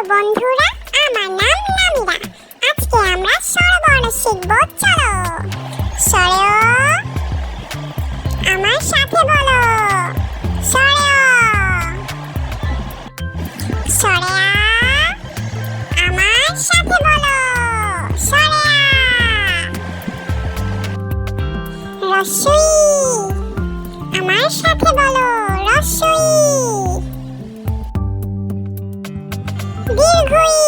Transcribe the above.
বন্ধুরা, আমার নাম নামিরা। আজকে আমরা স্বরবর্ণ শিখব। চলো স্বর, আমার সাথে বলো স্বর। স্বরে আ, আমার সাথে বলো স্বরে আ। রস্বই, আমার সাথে বলো রস্বই। দীর্ঘই,